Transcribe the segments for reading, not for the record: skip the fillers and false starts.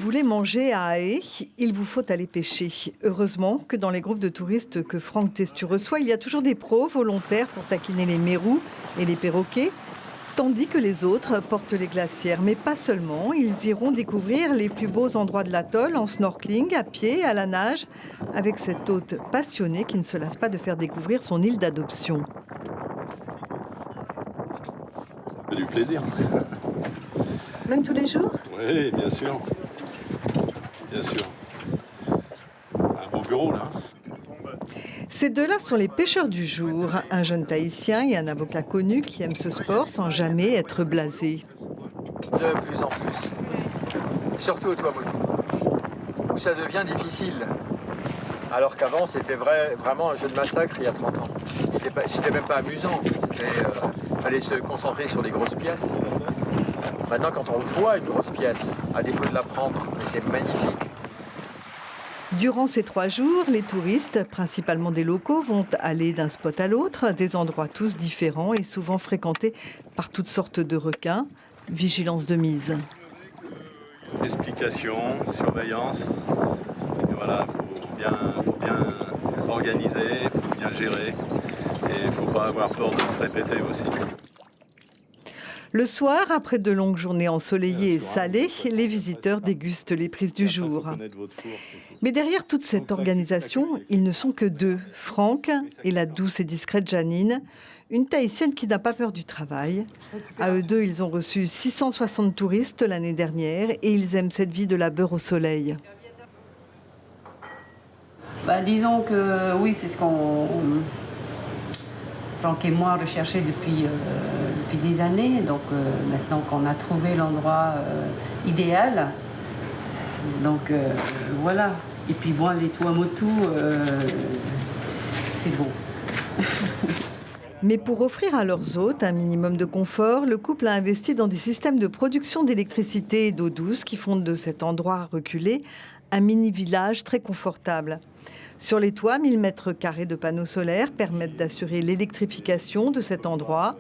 voulez manger à Aé, il vous faut aller pêcher. Heureusement que dans les groupes de touristes que Franck Testu reçoit, il y a toujours des pros volontaires pour taquiner les mérous et les perroquets, tandis que les autres portent les glacières. Mais pas seulement, ils iront découvrir les plus beaux endroits de l'atoll en snorkeling, à pied, à la nage, avec cet hôte passionné qui ne se lasse pas de faire découvrir son île d'adoption. C'est du plaisir. Même tous les jours ? Oui, bien sûr. Bien sûr. Un beau bureau, là. Ces deux-là sont les pêcheurs du jour, un jeune Tahitien et un avocat connu qui aime ce sport sans jamais être blasé. De plus en plus. Surtout au Tuamotu, où ça devient difficile. Alors qu'avant, c'était vraiment un jeu de massacre il y a 30 ans. C'était même pas amusant. Il fallait se concentrer sur les grosses pièces. Maintenant, quand on voit une grosse pièce, à défaut de la prendre, mais c'est magnifique. Durant ces 3 jours, les touristes, principalement des locaux, vont aller d'un spot à l'autre, des endroits tous différents et souvent fréquentés par toutes sortes de requins. Vigilance de mise. Explication, surveillance. Et voilà, il faut bien organiser, il faut bien gérer. Et il ne faut pas avoir peur de se répéter aussi. Le soir, après de longues journées ensoleillées et salées, les visiteurs dégustent les prises du jour. Mais derrière toute cette organisation, ils ne sont que 2, Franck et la douce et discrète Janine, une Tahitienne qui n'a pas peur du travail. À eux deux, ils ont reçu 660 touristes l'année dernière et ils aiment cette vie de la beurre au soleil. Disons que oui, c'est ce qu'on... Franck et moi recherchait depuis des années. Donc maintenant qu'on a trouvé l'endroit idéal, donc voilà. Et puis voir les Tuamotu, c'est beau. Mais pour offrir à leurs hôtes un minimum de confort, le couple a investi dans des systèmes de production d'électricité et d'eau douce qui font de cet endroit reculé un mini-village très confortable. Sur les toits, 1000 mètres carrés de panneaux solaires permettent d'assurer l'électrification de cet endroit.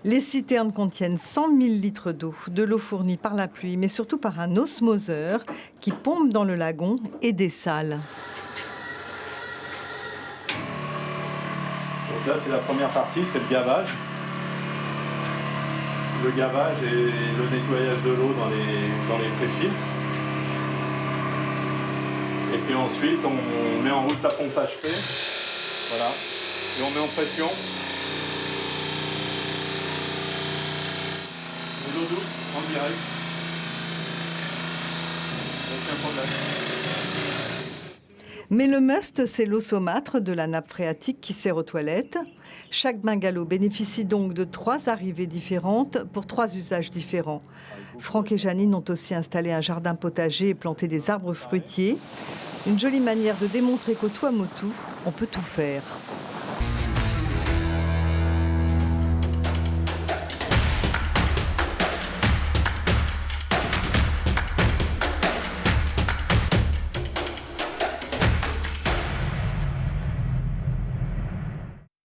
Les citernes contiennent 100 000 litres d'eau, de l'eau fournie par la pluie, mais surtout par un osmoseur qui pompe dans le lagon et dessale. Donc là, c'est la première partie, c'est le gavage. Le gavage et le nettoyage de l'eau dans les pré-filtres. Et puis ensuite, on met en route la pompe HP. Voilà. Et on met en pression. De l'eau douce, en direct. Aucun problème. Mais le must, c'est l'eau saumâtre de la nappe phréatique qui sert aux toilettes. Chaque bungalow bénéficie donc de 3 arrivées différentes pour 3 usages différents. Franck et Janine ont aussi installé un jardin potager et planté des arbres fruitiers. Une jolie manière de démontrer qu'au Tuamotu, on peut tout faire.